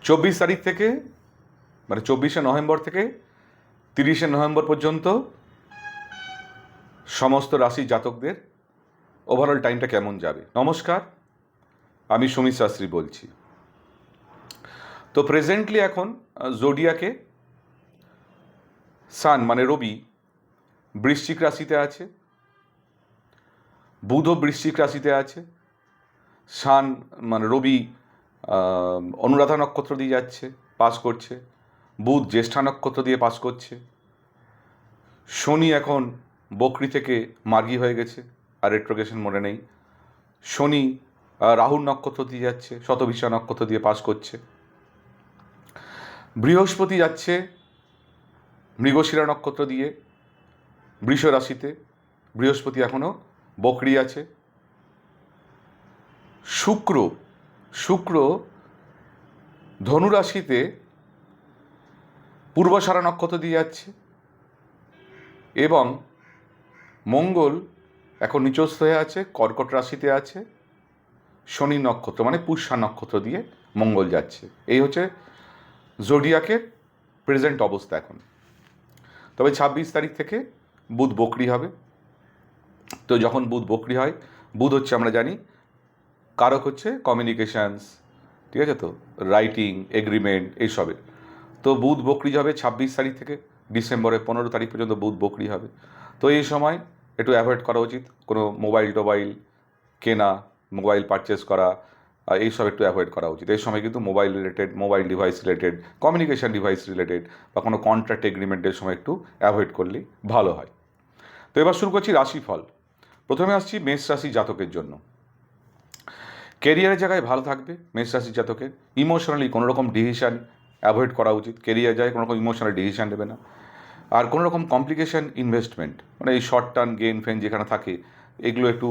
তারিখ থেকে মানে 24শে নভেম্বর থেকে 30শে নভেম্বর পর্যন্ত সমস্ত রাশি জাতকদের ওভারঅল টাইমটা কেমন যাবে। নমস্কার, আমি সুমিত শাস্ত্রী বলছি। তো প্রেজেন্টলি এখন জোডিয়াকে সান মানে রবি বৃশ্চিক রাশিতে আছে, বুধও বৃশ্চিক রাশিতে আছে, সান মানে রবি অনুরাধা নক্ষত্র দিয়ে যাচ্ছে, পাস করছে, বুধ জ্যেষ্ঠা নক্ষত্র দিয়ে পাস করছে, শনি এখন বকরি থেকে মার্গী হয়ে গেছে, আর রেট্রোগেশন মোডে নেই। শনি রাহুর নক্ষত্র দিয়ে যাচ্ছে, শতভিষা নক্ষত্র দিয়ে পাস করছে। বৃহস্পতি যাচ্ছে মৃগশিরা নক্ষত্র দিয়ে বৃষ রাশিতে, বৃহস্পতি এখনও বকরি আছে। শুক্র ধনু রাশিতে পূর্বসারা নক্ষত্র দিয়ে যাচ্ছে, এবং মঙ্গল এখন নিচস্থ হয়ে আছে, কর্কট রাশিতে আছে, শনি নক্ষত্র মানে পুষ্যা নক্ষত্র দিয়ে মঙ্গল যাচ্ছে। এই হচ্ছে জোডিয়াকের প্রেজেন্ট অবস্থা এখন। তবে 26 তারিখ থেকে বুধ বকরি হবে। তো যখন বুধ বকরি হয়, বুধ হচ্ছে আমরা জানি কারক হচ্ছে কমিউনিকেশানস, ঠিক আছে, তো রাইটিং, এগ্রিমেন্ট এইসবের। তো বুধ বকরি হবে 26 তারিখ থেকে ডিসেম্বরের 15 তারিখ পর্যন্ত বুধ বকরি হবে। তো এই সময় একটু অ্যাভয়েড করা উচিত কোনো মোবাইল কেনা, মোবাইল পারচেস করা, এইসব একটু অ্যাভয়েড করা উচিত। এই সময় কিন্তু mobile device related, communication device related বা কোনো কন্ট্রাক্ট এগ্রিমেন্টের সময় একটু অ্যাভয়েড করলেই ভালো হয়। তো এবার শুরু করছি রাশিফল। প্রথমে আসছি মেষ রাশি জাতকের জন্য। কেরিয়ারের জায়গায় ভালো থাকবে মেষ রাশি জাতকের। ইমোশনালি কোনো রকম ডিসিশান অ্যাভয়েড করা উচিত। কেরিয়ার যায় কোনো রকম ইমোশনাল ডিসিশান নেবে না। আর কোনো রকম কমপ্লিকেশন ইনভেস্টমেন্ট মানে এই শর্ট টার্ম গেইন ফেন যেখানে থাকে এগুলো একটু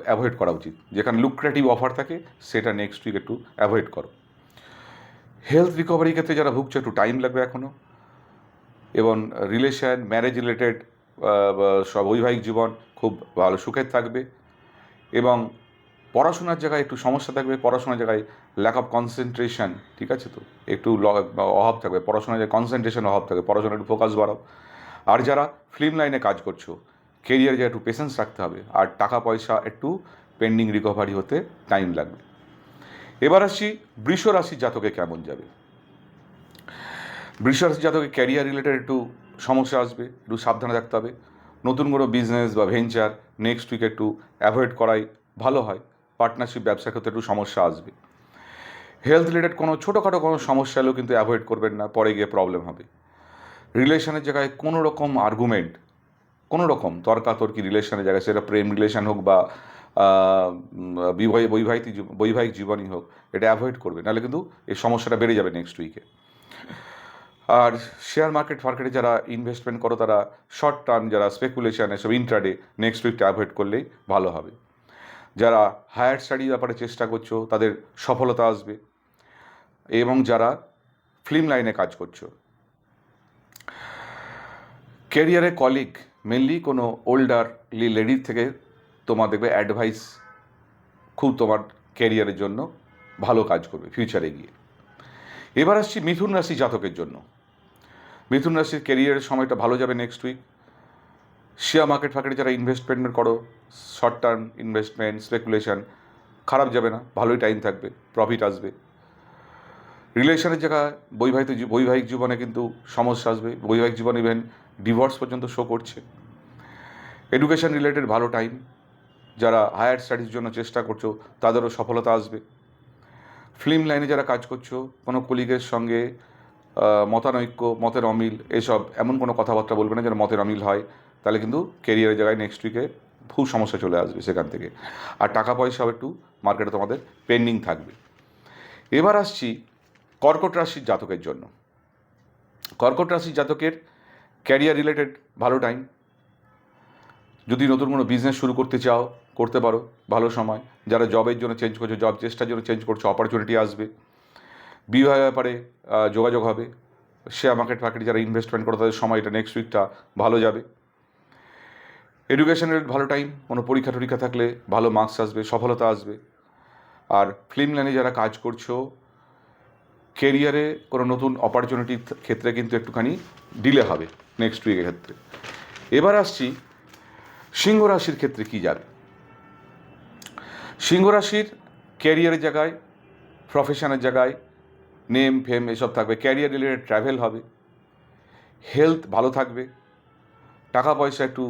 অ্যাভয়েড করা উচিত। যেখানে লুক্রেটিভ অফার থাকে সেটা নেক্সট উইক একটু অ্যাভয়েড করো। হেলথ রিকভারির ক্ষেত্রে যারা ভুগছে একটু টাইম লাগবে এখনও। এবং রিলেশন, ম্যারেজ রিলেটেড সব বৈবাহিক জীবন খুব ভালো সুখের থাকবে। এবং পড়াশোনার জায়গায় একটু সমস্যা থাকবে, পড়াশোনার জায়গায় ল্যাক অফ কনসেন্ট্রেশন, ঠিক আছে, তো একটু অভাব থাকবে, পড়াশোনার জায়গায় কনসেন্ট্রেশন অভাব থাকবে, পড়াশোনায় একটু ফোকাস বাড়াও। আর যারা ফিল্ম লাইনে কাজ করছো, কেরিয়ারে যা একটু পেশেন্স রাখতে হবে, আর টাকা পয়সা একটু পেন্ডিং রিকভারি হতে টাইম লাগবে। এবার আসছি বৃষ রাশির জাতকে কেমন যাবে। বৃষ রাশির জাতকে ক্যারিয়ার রিলেটেড একটু সমস্যা আসবে, একটু সাবধানে থাকতে হবে। নতুন কোনো বিজনেস বা ভেঞ্চার নেক্সট উইক একটু অ্যাভয়েড করাই ভালো হয়। পার্টনারশিপ ব্যবসার ক্ষেত্রে একটু সমস্যা আসবে। হেলথ রিলেটেড কোনো ছোটোখাটো কোনো সমস্যা এলেও কিন্তু অ্যাভয়েড করবেন না, পরে গিয়ে প্রবলেম হবে। রিলেশনের জায়গায় কোনো রকম আর্গুমেন্ট, কোনো রকম তর্কাতর্কি রিলেশনের জায়গায়, সেটা প্রেম রিলেশন হোক বা বৈবাহিক জীবনই হোক, এটা অ্যাভয়েড করবে, নাহলে কিন্তু এই সমস্যাটা বেড়ে যাবে নেক্সট উইকে। আর শেয়ার মার্কেটে যারা ইনভেস্টমেন্ট করো তারা শর্ট টার্ম, যারা স্পেকুলেশন এসব ইন্ট্রাডে নেক্সট উইকটা অ্যাভয়েড করলেই ভালো হবে। যারা হায়ার স্টাডির ব্যাপারে চেষ্টা করছো তাদের সফলতা আসবে। এবং যারা ফিল্ম লাইনে কাজ করছো, ক্যারিয়ারে কলিগ, মেনলি কোনো ওল্ডার লেডির থেকে তোমার দেখবে অ্যাডভাইস খুব তোমার ক্যারিয়ারের জন্য ভালো কাজ করবে ফিউচারে গিয়ে। এবার আসছি মিথুন রাশি জাতকের জন্য। মিথুন রাশির ক্যারিয়ারের সময়টা ভালো যাবে নেক্সট উইক। শেয়ার মার্কেটে যারা ইনভেস্টমেন্ট করো, শর্ট টার্ম ইনভেস্টমেন্ট, স্পেকুলেশন, খারাপ যাবে না, ভালোই টাইম থাকবে, প্রফিট আসবে। রিলেশনের জায়গায় বৈবাহিক জীবনে কিন্তু সমস্যা আসবে, বৈবাহিক জীবন ইভেন ডিভোর্স পর্যন্ত শো করছে। এডুকেশন রিলেটেড ভালো টাইম, যারা হায়ার স্টাডিজ জন্য চেষ্টা করছো তাদেরও সফলতা আসবে। ফিল্ম লাইনে যারা কাজ করছো, কোনো কলিগের সঙ্গে মতের অমিল, এসব এমন কোনো কথাবার্তা বলবে না যেন মতের অমিল হয়, তাহলে কিন্তু কেরিয়ারের জায়গায় নেক্সট উইকে খুব সমস্যা চলে আসবে সেখান থেকে। আর টাকা পয়সাও একটু মার্কেটে তোমাদের পেন্ডিং থাকবে। এবার আসছি কর্কট রাশির জাতকের জন্য। কর্কট রাশির জাতকের ক্যারিয়ার রিলেটেড ভালো টাইম। যদি নতুন কোনো বিজনেস শুরু করতে চাও করতে পারো, ভালো সময়। যারা জবের জন্য চেঞ্জ করছো, জব চেষ্টার জন্য চেঞ্জ করছো, অপরচুনিটি আসবে। বিবাহের ব্যাপারে যোগাযোগ হবে। শেয়ার মার্কেটে যারা ইনভেস্টমেন্ট করো তাদের সময় এটা নেক্সট উইকটা ভালো যাবে। এডুকেশনের ভালো টাইম, কোনো পরীক্ষা থাকলে ভালো মার্কস আসবে, সফলতা আসবে। আর ফিল্ম লাইনে যারা কাজ করছো, কেরিয়ারে কোনো নতুন অপরচুনিটির ক্ষেত্রে কিন্তু একটুখানি ডিলে হবে নেক্সট উইকের ক্ষেত্রে। এবার আসছি সিংহ রাশির ক্ষেত্রে কী যাবে। সিংহ রাশির ক্যারিয়ারের জায়গায়, প্রফেশনের জায়গায় নেম ফেম এসব থাকবে, ক্যারিয়ার রিলেটেড ট্রাভেল হবে, হেলথ ভালো থাকবে, টাকা পয়সা একটু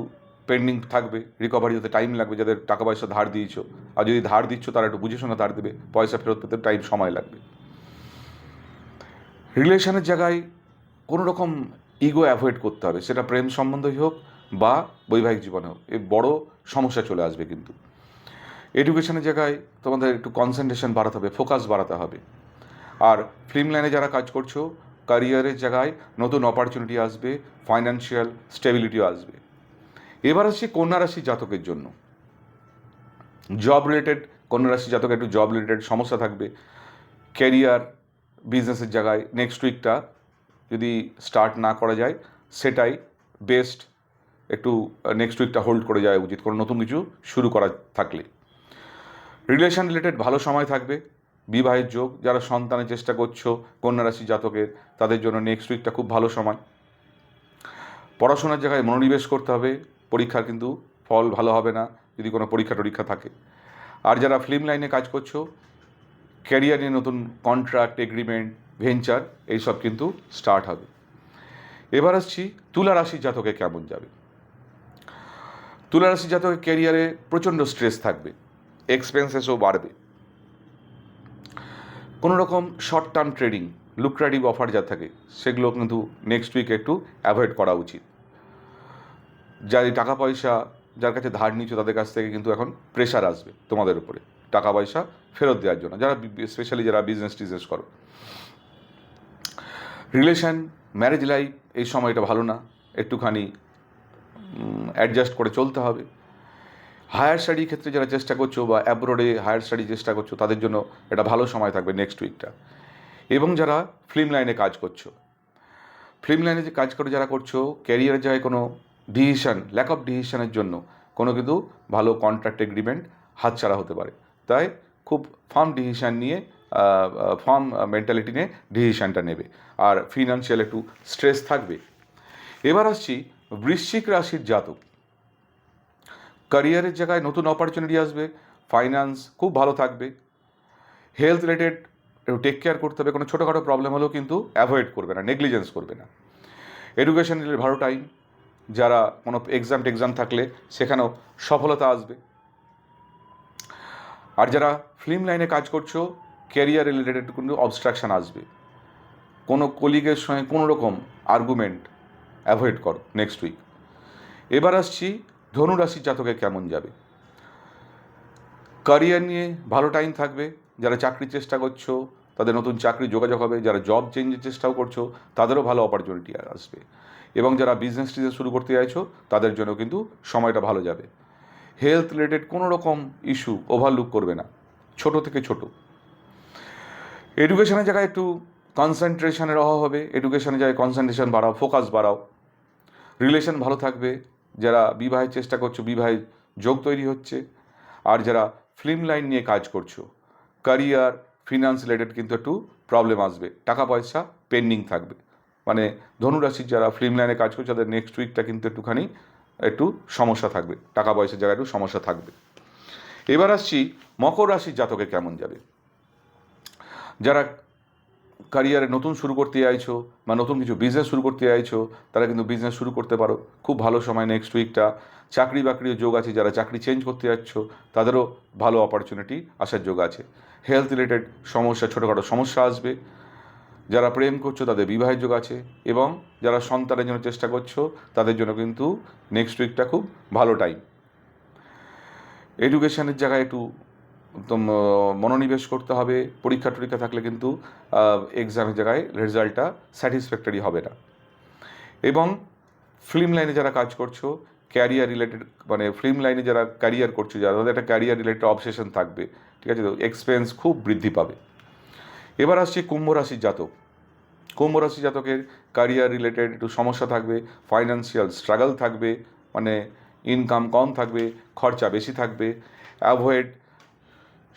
পেন্ডিং থাকবে, রিকভারি হতে টাইম লাগবে, যাদের টাকা পয়সা ধার দিয়েছো, আর যদি ধার দিচ্ছ তারা একটু বুঝে শোনা ধার দেবে, পয়সা ফেরত পেতে টাইম সময় লাগবে। রিলেশনের জায়গায় কোনো রকম ইগো অ্যাভয়েড করতে হবে, সেটা প্রেম সম্বন্ধই হোক বা বৈবাহিক জীবনে হোক, এ বড় সমস্যা চলে আসবে। কিন্তু এডুকেশনের জায়গায় তোমাদের একটু কনসেন্ট্রেশন বাড়াতে হবে, ফোকাস বাড়াতে হবে। আর ফিল্ম লাইনে যারা কাজ করছো, ক্যারিয়ারের জায়গায় নতুন অপরচুনিটি আসবে, ফাইন্যান্সিয়াল স্টেবিলিটিও আসবে। এবার আসছি কন্যা রাশি জাতকের জন্য। জব রিলেটেড, কন্যা রাশি জাতকের একটু জব রিলেটেড সমস্যা থাকবে। ক্যারিয়ার বিজনেসের জায়গায় নেক্সট উইকটা যদি স্টার্ট না করা যায় সেটাই বেস্ট, একটু নেক্সট উইকটা হোল্ড করে যাওয়া উচিত কোনো নতুন কিছু শুরু করা থাকলে। রিলেশন রিলেটেড ভালো সময় থাকবে, বিবাহের যোগ, যারা সন্তানের চেষ্টা করছো কন্যা রাশি জাতকের, তাদের জন্য নেক্সট উইকটা খুব ভালো সময়। পড়াশোনার জায়গায় মনোনিবেশ করতে হবে, পরীক্ষার কিন্তু ফল ভালো হবে না যদি কোনো পরীক্ষা থাকে। আর যারা ফিল্ম লাইনে কাজ করছো, ক্যারিয়ারে নতুন কন্ট্রাক্ট, এগ্রিমেন্ট, ভেঞ্চার এইসব কিন্তু স্টার্ট হবে। এবার আসছি তুলা রাশির জাতকে কেমন যাবে। তুলা রাশির জাতকের ক্যারিয়ারে প্রচণ্ড স্ট্রেস থাকবে, এক্সপেন্সেসও বাড়বে। কোনো রকম short term trading, lucrative offer যা থাকে সেগুলো কিন্তু নেক্সট উইকে একটু অ্যাভয়েড করা উচিত। যার টাকা পয়সা যার কাছে ধার নিচ্ছ তাদের কাছ থেকে কিন্তু এখন প্রেশার আসবে তোমাদের উপরে টাকা পয়সা ফেরত দেওয়ার জন্য, যারা স্পেশালি যারা বিজনেস করো। রিলেশন, ম্যারেজ লাইফ এই সময়টা ভালো না, একটুখানি অ্যাডজাস্ট করে চলতে হবে। হায়ার স্টাডির ক্ষেত্রে যারা চেষ্টা করছো বা অ্যাব্রোডে হায়ার স্টাডি চেষ্টা করছো তাদের জন্য এটা ভালো সময় থাকবে নেক্সট উইকটা। এবং যারা ফিল্ম লাইনে কাজ করছো, ফিল্ম লাইনে যে কাজ করে যারা করছো, ক্যারিয়ারে যায় কোনো ডিসিশন, ল্যাক অফ ডিসিশনের জন্য কোনো কিন্তু ভালো কন্ট্রাক্ট এগ্রিমেন্ট হাতছাড়া হতে পারে। তাই খুব ফার্ম ডিসিশান নিয়ে, ফার্ম মেন্টালিটি নিয়ে ডিসিশানটা নেবে। আর ফিনান্সিয়াল একটু স্ট্রেস থাকবে। এবার আসছি বৃশ্চিক রাশির জাতক। ক্যারিয়ারের জায়গায় নতুন অপরচুনিটি আসবে, ফাইন্যান্স খুব ভালো থাকবে, হেলথ রিলেটেড একটু টেক কেয়ার করতে হবে, কোনো ছোটোখাটো প্রবলেম হলেও কিন্তু অ্যাভয়েড করবে না, নেগলিজেন্স করবে না। এডুকেশন রিলেটেড ভালো টাইম, যারা কোনো এক্সাম থাকলে সেখানেও সফলতা আসবে। আর যারা ফিল্ম লাইনে কাজ করছো, ক্যারিয়ার রিলেটেড কিন্তু অবস্ট্রাকশান আসবে, কোনো কলিগের সঙ্গে কোনো রকম আর্গুমেন্ট অ্যাভয়েড করো নেক্সট উইক। এবার আসছি ধনুরাশির জাতকে কেমন যাবে। ক্যারিয়ার নিয়ে ভালো টাইম থাকবে, যারা চাকরির চেষ্টা করছো তাদের নতুন চাকরি যোগাযোগ হবে, যারা জব চেঞ্জের চেষ্টাও করছো তাদেরও ভালো অপরচুনিটি আসবে, এবং যারা বিজনেস শুরু করতে চাইছো তাদের জন্য কিন্তু সময়টা ভালো যাবে। হেলথ রিলেটেড কোনো রকম ইস্যু ওভারলুক করবে না, ছোট থেকে ছোট। এডুকেশনের জায়গায় একটু কনসেন্ট্রেশনের অভাব হবে, এডুকেশনের জায়গায় কনসেন্ট্রেশন বাড়াও, ফোকাস বাড়াও। রিলেশন ভালো থাকবে, যারা বিবাহের চেষ্টা করছো বিবাহের যোগ তৈরি হচ্ছে। আর যারা ফিল্ম লাইন নিয়ে কাজ করছো, ক্যারিয়ার ফিনান্স রিলেটেড কিন্তু একটু প্রবলেম আসবে, টাকা পয়সা পেন্ডিং থাকবে। মানে ধনুরাশির যারা ফিল্ম লাইনে কাজ করছে তাদের নেক্সট উইকটা কিন্তু একটু সমস্যা থাকবে, টাকা পয়সার জায়গায় একটু সমস্যা থাকবে। এবার আসছি মকর রাশির জাতকে কেমন যাবে। যারা ক্যারিয়ারে নতুন শুরু করতে চাইছো বা নতুন কিছু বিজনেস শুরু করতে চাইছো তারা কিন্তু বিজনেস শুরু করতে পারো, খুব ভালো সময় নেক্সট উইকটা। চাকরি বাকরির যোগ আছে, যারা চাকরি চেঞ্জ করতে যাচ্ছ তাদেরও ভালো অপরচুনিটি আসার যোগ আছে। হেলথ রিলেটেড সমস্যা, ছোটোখাটো সমস্যা আসবে। যারা প্রেম করছো তাদের বিবাহের যোগ আছে, এবং যারা সন্তানের জন্য চেষ্টা করছো তাদের জন্য কিন্তু নেক্সট উইকটা খুব ভালো টাইম। এডুকেশনের জায়গায় একটু মনোনিবেশ করতে হবে, পরীক্ষা থাকলে কিন্তু এক্সামের জায়গায় রেজাল্টটা স্যাটিসফ্যাক্টরি হবে না। এবং ফিল্ম লাইনে যারা কাজ করছো, ক্যারিয়ার রিলেটেড মানে ফিল্ম লাইনে যারা ক্যারিয়ার করছো, যারা তাদের একটা ক্যারিয়ার রিলেটেড অবসেশন থাকবে, ঠিক আছে, তো এক্সপেন্স খুব বৃদ্ধি পাবে। এবার আসছি কুম্ভ রাশির জাতক। কুম্ভ রাশি জাতকের ক্যারিয়ার রিলেটেড একটু সমস্যা থাকবে, ফাইন্যান্সিয়াল স্ট্রাগল থাকবে, মানে ইনকাম কম থাকবে, খরচা বেশি থাকবে। অ্যাভয়েড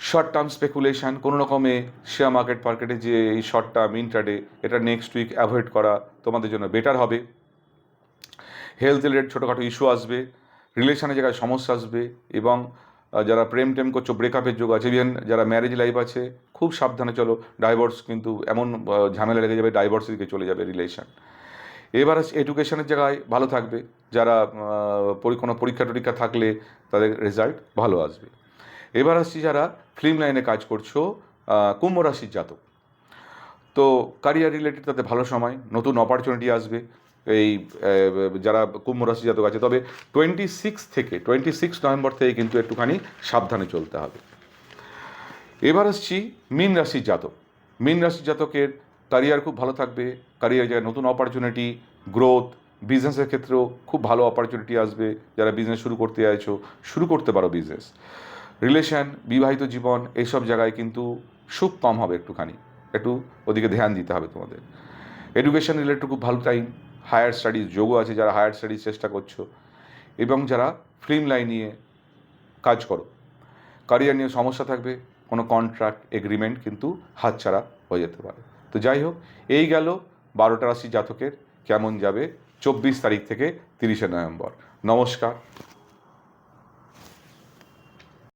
শর্ট টার্ম স্পেকুলেশন, কোনো রকমে শেয়ার মার্কেটে যে এই শর্ট টার্ম ইন্ট্রাডে, এটা নেক্সট উইক অ্যাভয়েড করা তোমাদের জন্য বেটার হবে। হেলথ রিলেটেড ছোটোখাটো ইস্যু আসবে, রিলেশনের জায়গায় সমস্যা আসবে, এবং যারা প্রেম টেম করছো ব্রেকআপের যোগ আছে, ইভেন যারা ম্যারেজ লাইফ আছে খুব সাবধানে চলো, ডাইভোর্স কিন্তু এমন ঝামেলা লেগে যাবে, ডাইভোর্সের দিকে চলে যাবে রিলেশন। এবার এডুকেশনের জায়গায় ভালো থাকবে, যারা কোনো পরীক্ষা টরীক্ষা থাকলে তাদের রেজাল্ট ভালো আসবে। এবার আসছি যারা ফিল্ম লাইনে কাজ করছো, কুম্ভ রাশির জাতক, তো ক্যারিয়ার রিলেটেড তাদের ভালো সময়, নতুন অপরচুনিটি আসবে এই যারা কুম্ভ রাশি জাতক আছে। তবে 26 নভেম্বর থেকে কিন্তু একটুখানি সাবধানে চলতে হবে। এবার আসছি মীন রাশির জাতক। মীন রাশির জাতকের ক্যারিয়ার খুব ভালো থাকবে, ক্যারিয়ার জায়গায় নতুন অপরচুনিটি, গ্রোথ, বিজনেসের ক্ষেত্রেও খুব ভালো অপরচুনিটি আসবে। যারা বিজনেস শুরু করতে চাইছো শুরু করতে পারো বিজনেস। রিলেশন, বিবাহিত জীবন, এইসব জায়গায় কিন্তু সুখ কম হবে, একটু ওদিকে ধ্যান দিতে হবে তোমাদের। এডুকেশন রিলেটেড খুব ভালো টাইম, হায়ার স্টাডিজ যোগও আছে যারা হায়ার স্টাডিজ চেষ্টা করছো, এবং যারা ফিল্ম লাইন নিয়ে কাজ করো। ক্যারিয়ার নিয়ে সমস্যা থাকবে, কোনো কন্ট্রাক্ট এগ্রিমেন্ট কিন্তু হাতছাড়া হয়ে যেতে পারে। তো যাই হোক, এই গেল 12টা রাশি জাতকের কেমন যাবে 24 তারিখ থেকে 30শে নভেম্বর। নমস্কার।